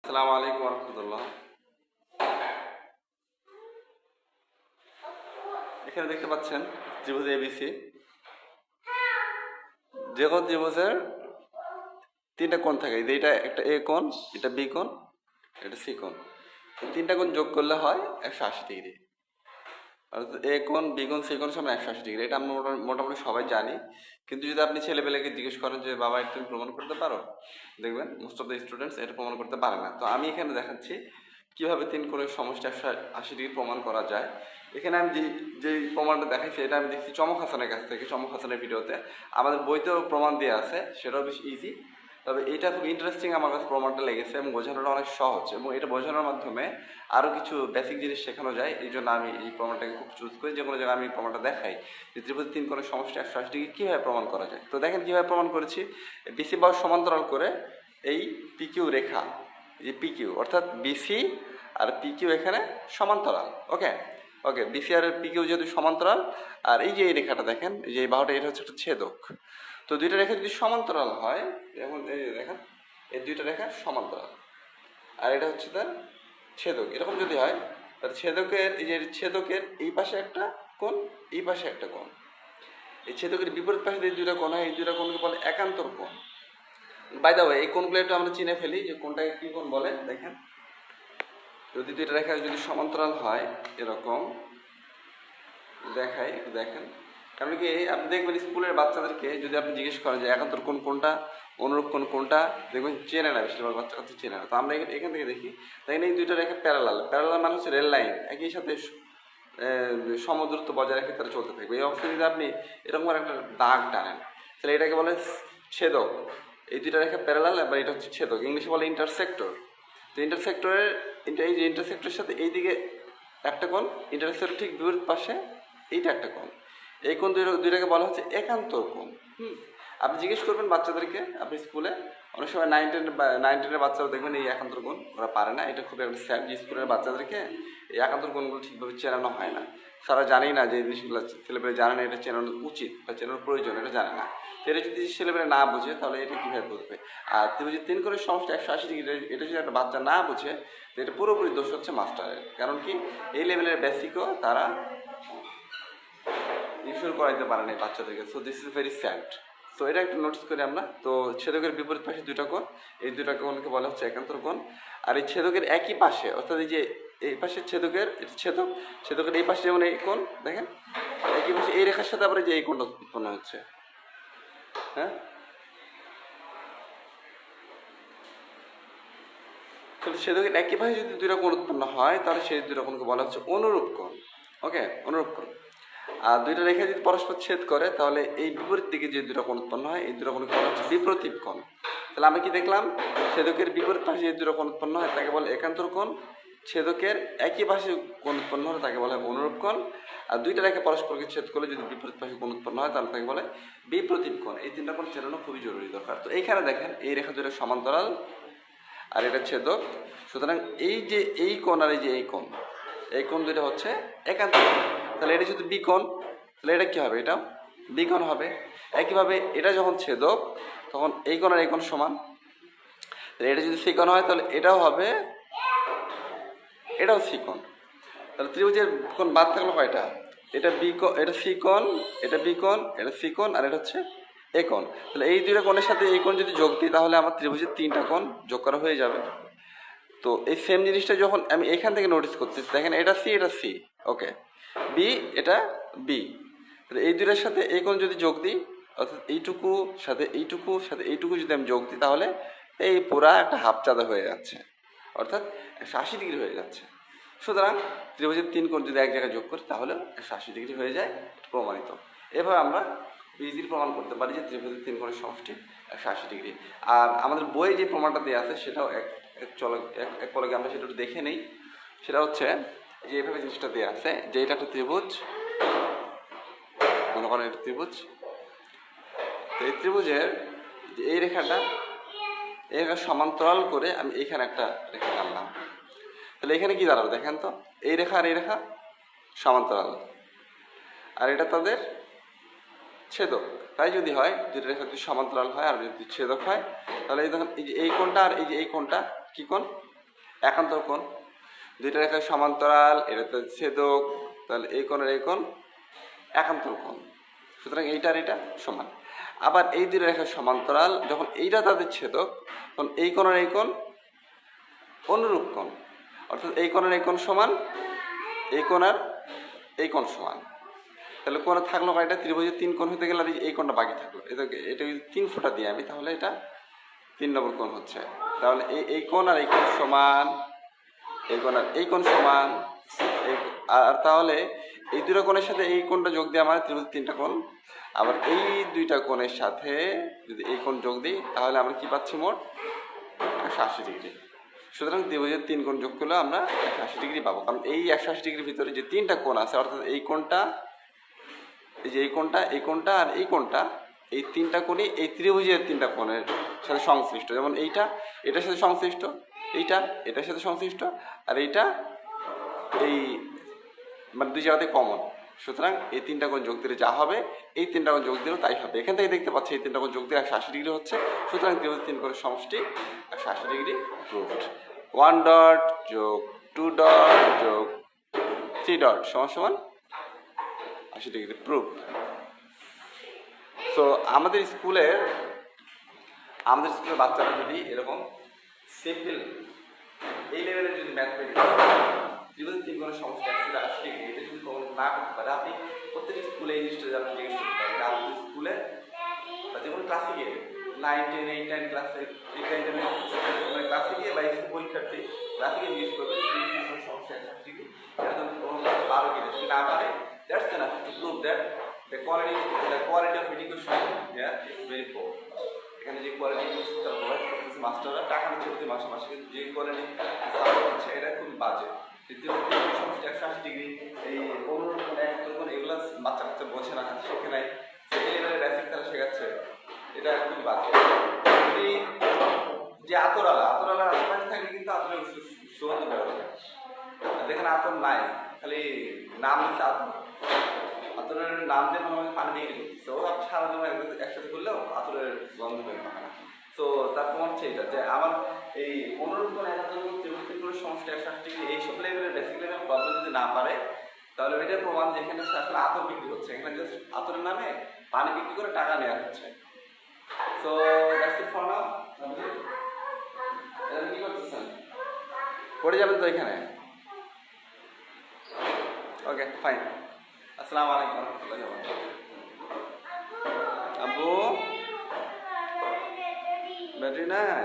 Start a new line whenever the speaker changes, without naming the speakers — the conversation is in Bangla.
আসসালামু আলাইকুম রহমতুল্লাহ। এখানে দেখতে পাচ্ছেন ত্রিভুজ এবিসি। যে কোনো ত্রিভুজের তিনটা কোণ থাকে। এটা একটা এ কোণ, এটা বি কোণ, এটা সি কোণ। তিনটা কোণ যোগ করলে হয় 180 ডিগ্রি। অর্থাৎ এ কোণ, বি কোণ, সি কোণ সমান 180 ডিগ্রি। এটা আমরা মোটামুটি সবাই জানি। কিন্তু যদি আপনি ছেলেপেলেকে জিজ্ঞেস করেন যে বাবা এটা তুমি প্রমাণ করতে পারো, দেখবেন মোস্ট অফ দ্য স্টুডেন্টস এটা প্রমাণ করতে পারে না। তো আমি এখানে দেখাচ্ছি কিভাবে তিন কোণের সমষ্টি 180 ডিগ্রি প্রমাণ করা যায়। এখানে আমি যে প্রমাণটা দেখাইছি এটা আমি দেখছি চমক হাসানের কাছ থেকে, চমক হাসানের ভিডিওতে। আমাদের বইতেও প্রমাণ দেওয়া আছে, সেটাও বেশ ইজি। তবে এটা খুব ইন্টারেস্টিং আমার কাছে প্রমাণটা লেগেছে এবং বোঝানোটা অনেক সহজ, এবং এটা বোঝানোর মাধ্যমে আরও কিছু বেসিক জিনিস শেখানো যায়। এই জন্য আমি এই প্রমাণটাকে খুব চুজ করি। যে কোনো জায়গায় আমি প্রমাণটা দেখাই যে ত্রিভুজ তিন কোণের সমষ্টি 180 ডিগ্রি কীভাবে প্রমাণ করা যায়। তো দেখেন কীভাবে প্রমাণ করেছি। বিসি বাহু সমান্তরাল করে এই পিকিউ রেখা, যে পিকিউ অর্থাৎ বিসি আর পিকিউ এখানে সমান্তরাল। ওকে ওকে বিসি আর পিকিউ যেহেতু সমান্তরাল, আর এই যে এই রেখাটা দেখেন, এই যে এই বাহুটা, এটা হচ্ছে একটা ছেদক। তো দুইটা রেখা যদি সমান্তরাল হয়, যেমন এই দেখেন এই দুইটা রেখা সমান্তরাল, আর এটা হচ্ছে তার ছেদক। এরকম যদি হয় তাহলে ছেদকের এই যে ছেদকের এই পাশে একটা কোণ, এই পাশে একটা কোণ, এই ছেদকের বিপরীত পাশে এই দুইটা কোণ হয়, এই দুইটা কোণকে বলে একান্তর কোণ। বাই দা ওয়ে, এই কোণগুলো একটু আমরা চিনে ফেলি যে কোনটাকে কি কোণ বলে। দেখেন যদি দুইটা রেখা যদি সমান্তরাল হয় এরকম দেখাই, দেখেন। কারণ কি আপনি দেখবেন স্কুলের বাচ্চাদেরকে যদি আপনি জিজ্ঞেস করেন যে একান্তর কোণ কোনটা, অনুরূপ কোণ কোনটা, দেখবেন চেনে না, বেশিরভাগ বাচ্চা কাছে চেনে না। তো আমরা এখান থেকে দেখি, দেখেন এই দুইটা রেখা প্যারালাল। প্যারালাল মানে হচ্ছে রেল লাইন একই সাথে সমদূরত্ব বজায় রেখে তারা চলতে থাকবে। এই অবস্থায় যদি আপনি এরকম একটা দাগ টানেন, তাহলে এটাকে বলে ছেদক। এই দুইটা রেখা প্যারালাল, এবার এটা হচ্ছে ছেদক, ইংলিশে বলে ইন্টারসেক্টর। তো ইন্টারসেক্টরের এই যে ইন্টারসেক্টরের সাথে এইদিকে একটা কোণ, ইন্টারসেক্টর ঠিক বিপরীত পাশে এইটা একটা কোণ। এই কোণ দুইটাকে বলা হচ্ছে একান্তর কোণ। আপনি জিজ্ঞেস করবেন বাচ্চাদেরকে, আপনি স্কুলে অনেক সময় 9-10 বাচ্চারা দেখবেন এই একান্তর কোণ ওরা পারে না। এটা খুব একটা স্যাড যে স্কুলের বাচ্চাদেরকে এই একান্তর কোণগুলো ঠিকভাবে চেনানো হয় না। তারা জানেই না যে এই জিনিসগুলো, ছেলেপেলে জানে না এটা চেনানো উচিত বা চেনানোর প্রয়োজন, এটা জানে না। তো এটা যদি ছেলেপেলে না বোঝে তাহলে এটা কীভাবে বুঝবে। আর ত্রিভুজ তিন কোণের সমষ্টি 180 ডিগ্রি, এটা যদি একটা বাচ্চা না বোঝে তো এটা পুরোপুরি দোষ হচ্ছে মাস্টারের। কারণ কি এই লেভেলের বেসিকও তারা ইনশোর করাইতে পারে না বাচ্চাদেরকে। So this is very sad. তো এটা একটু নোটিস করি আমরা। তো ছেদকের বিপরীত পাশে দুইটা কোণ, এই দুইটা কোণকে বলা হচ্ছে একান্তর কোণ। আর এই ছেদকের একই পাশে, অর্থাৎ এই যে এই পাশে ছেদকের ছেদক, ছেদকের এই পাশে যেমন এই কোণ দেখেন, একই পাশে এই রেখার সাথে আবার যে এই কোণটা উৎপন্ন হচ্ছে। হ্যাঁ, তাহলে ছেদকের একই পাশে যদি দুইটা কোণ উৎপন্ন হয় তাহলে সেই দুইটা কোণকে বলা হচ্ছে অনুরূপ কোণ। ওকে, অনুরূপ কোণ। আর দুইটা রেখা যদি পরস্পর ছেদ করে তাহলে এই বিপরীত দিকে যে দুটো কোণ উৎপন্ন হয় এই দুটো কোণকে বলা হচ্ছে বিপ্রতীপ কোণ। তাহলে আমরা কি দেখলাম, ছেদকের বিপরীত পাশে যে দুটো কোণ উৎপন্ন হয় তাকে বলে একান্তর কোণ। ছেদকের একই পাশে কোণ উৎপন্ন হলে তাকে বলে অনুরূপ কোণ। আর দুইটা রেখা পরস্পরকে ছেদ করলে যদি বিপরীত পাশে কোণ উৎপন্ন হয় তাহলে তাকে বলে বিপ্রতীপ কোণ। এই তিনটা কোণ চেনানো খুবই জরুরি দরকার। তো এইখানে দেখেন এই রেখা দুটো সমান্তরাল আর এটা ছেদক। সুতরাং এই যে এই কোণ আর এই যে এই কোণ, এই কোণ দুটো হচ্ছে একান্তর কোণ। তাহলে এটা যদি বিকোণ, তাহলে এটা কী হবে, এটাও বিকোণ হবে। একইভাবে এটা যখন ছেদক তখন এই কোণ আর এই কোণ সমান। তাহলে এটা যদি সিকোণ হয় তাহলে এটাও হবে, এটাও সিকোণ। তাহলে ত্রিভুজের কোণ বাদ থাকলো কয়টা, এটা বিকোণ, এটা সিকোণ, এটা বিকোণ, এটা সিকোণ, আর এটা হচ্ছে এ কোণ। তাহলে এই দুইটা কোণের সাথে এই কোণ যদি যোগ দিই তাহলে আমার ত্রিভুজের তিনটা কোণ যোগ করা হয়ে যাবে। তো এই সেম জিনিসটা যখন আমি এখান থেকে নোটিস করতেছি, দেখেন এটা সি, এটা সি, ওকে, বি, এটা বি। তাহলে এই দুইটার সাথে এই কোণ যদি যোগ দিই, অর্থাৎ এইটুকু সাথে এইটুকু সাথে এইটুকু যদি আমি যোগ দিই তাহলে এই পুরা একটা হাফ চাঁদা হয়ে যাচ্ছে, অর্থাৎ 180 ডিগ্রি হয়ে যাচ্ছে। সুতরাং ত্রিভুজের তিন কোণ যদি এক জায়গায় যোগ করি তাহলে 180 ডিগ্রি হয়ে যায়, প্রমাণিত। এভাবে আমরা ইজিলি প্রমাণ করতে পারি যে ত্রিভুজের তিন কোণের সমষ্টি 180 ডিগ্রি। আর আমাদের বইয়ে যে প্রমাণটা দেওয়া আছে সেটাও এক পলকে আমরা সেটা একটু দেখে নেই। সেটা হচ্ছে যে এইভাবে জিনিসটা দেওয়া আছে যে এটা একটা ত্রিভুজ, মনে করেন এটা ত্রিভুজ। তো এই ত্রিভুজের এই রেখাটা, এই রেখা সমান্তরাল করে আমি এইখানে একটা রেখা টানলাম, তাহলে এখানে কি দাঁড়াবে দেখেন তো, এই রেখা আর এই রেখা সমান্তরাল, আর এটা তাদের ছেদক। তাই যদি হয় দুটো রেখা যদি সমান্তরাল হয় আর যদি ছেদক হয় তাহলে এই দেখুন এই যে এই কোণটা আর এই যে এই কোণটা কি কোণ, একান্তর কোণ, দুইটা রেখা সমান্তরাল, এটা তো ছেদক, তাহলে এই কোণের এই কোণ একান্তর কোণ, সুতরাং এইটার এটা সমান। আবার এই দুই রেখা সমান্তরাল, যখন এইটা তাদের ছেদক তখন এই কোণের এই কোণ অনুরূপ কোণ, অর্থাৎ এই কোণের এই কোণ সমান, এই কোণ আর এই কোণ সমান। তাহলে কোণ থাকলো কয়টা? ত্রিভুজের 3 কোণ হতে গেলে আর এই কোণটা বাকি থাকলো, এটা যদি 3 ফোঁটা দিই আমি, তাহলে এটা 3 নম্বর কোণ হচ্ছে। তাহলে এই কোণ আর এই কোণ সমান, এই কোণ আর এই কোণ সমান, আর তাহলে এই দুটো কোণের সাথে এই কোণটা যোগ দিয়ে আমার ত্রিভুজ 3টা কোণ, আবার এই দুইটা কোণের সাথে যদি এই কোণ যোগ দিই তাহলে আমরা কি পাচ্ছি? মোট 180 ডিগ্রি। সুতরাং ত্রিভুজের 3 কোণ যোগ করলে আমরা 180 ডিগ্রি পাবো, কারণ এই 180 ডিগ্রির ভিতরে যে 3টা কোণ আছে, অর্থাৎ এই কোণটা, এই যে এই কোণটা, এই কোণটা আর এই কোণটা, এই 3টা কোণই এই ত্রিভুজের 3টা কোণের সাথে সংশ্লিষ্ট। যেমন এইটা এটার সাথে সংশ্লিষ্ট, এইটা এটার সাথে সংশ্লিষ্ট, আর এইটা এই মানে দুই জায়গাতে কমন। সুতরাং এই 3টা কোণ যোগ দিলে যা হবে, এই 3টা কোণ যোগ দিলেও তাই হবে। এখান থেকে দেখতে পাচ্ছি এই 3টা কোণ যোগ দিলে 180 ডিগ্রি হচ্ছে। সুতরাং ত্রিভুজ 3 কোণের সমষ্টি 180 ডিগ্রি প্রুভড। 1 ডট যোগ 2 ডট যোগ 3 ডট সমান সমান 80 ডিগ্রি প্রুভ। সো আমাদের স্কুলের বাচ্চারা যদি এরকম সিম্পল এই লেভেলের যদি ম্যাথমেটিক্স ত্রিভুজ 3 কোণের সমষ্টি 180 ডিগ্রি এটা যদি কখনো না করতে পারে, আপনি প্রত্যেকটা স্কুলে এই জিনিসটা আপনি জিজ্ঞেস করতে পারেন। আমাদের স্কুলে বা যে কোনো ক্লাসে গিয়ে 9, 10, 8, 9 ক্লাসে মানে ক্লাসে গিয়ে বা পরীক্ষার্থী ক্লাসে গিয়ে জিজ্ঞেস করবে ত্রিভুজ 3 কোণের সমষ্টি 180 ডিগ্রি এটা যদি কোনো পারো কিনা, যদি না পারে that's enough to prove that the quality of education here is very poor. এখানে যে কোয়ালিটি তারা প্রোভাইড করতেছে মাস্টাররা, টাকা নিচ্ছে প্রতি মাসে মাসে, কিন্তু যে কোয়ালিটি সাপোর্ট হচ্ছে এটা খুবই বাজে। দ্বিতীয় সমস্যা 180 ডিগ্রি, এই অনুরূপ এগুলো বাচ্চা কাচ্চা বোঝে না, শেখে নাই, এই লেভেলের বেসিক তারা শেখাচ্ছে, এটা খুবই বাজে। যে আতরালা আশেপাশে থাকলে কিন্তু আতরের সুগন্ধ বেরোবে, যেখানে আতর নাই, খালি নাম দিচ্ছে আতরের নাম দিয়ে মনে হয় পানি বিক্রি করতেছে, ও আপনি সারাদিন একসাথে করলেও আতরের গন্ধ বের হবে না। তো তার প্রমাণ হচ্ছে এটা যে আমার এই অনুরূপ কোণ ত্রিভুজ সমষ্টি 180 ডিগ্রি এইসব লেভেলের বেসিক লেভেল প্রবলেম যদি না পারে, তাহলে এটার প্রমাণ যে এখানে আসলে আতর বিক্রি হচ্ছে, এখানে জাস্ট আতরের নামে পানি বিক্রি করে টাকা নেওয়া হচ্ছে। So that's it for now. কি করতেছেন? পড়ে যাবেন তো এখানে? Okay fine. আসসালামু আলাইকুম ওয়া রাহমাতুল্লাহি ওয়া বারাকাতুহু। আব্বু ব্যাটারি নাই?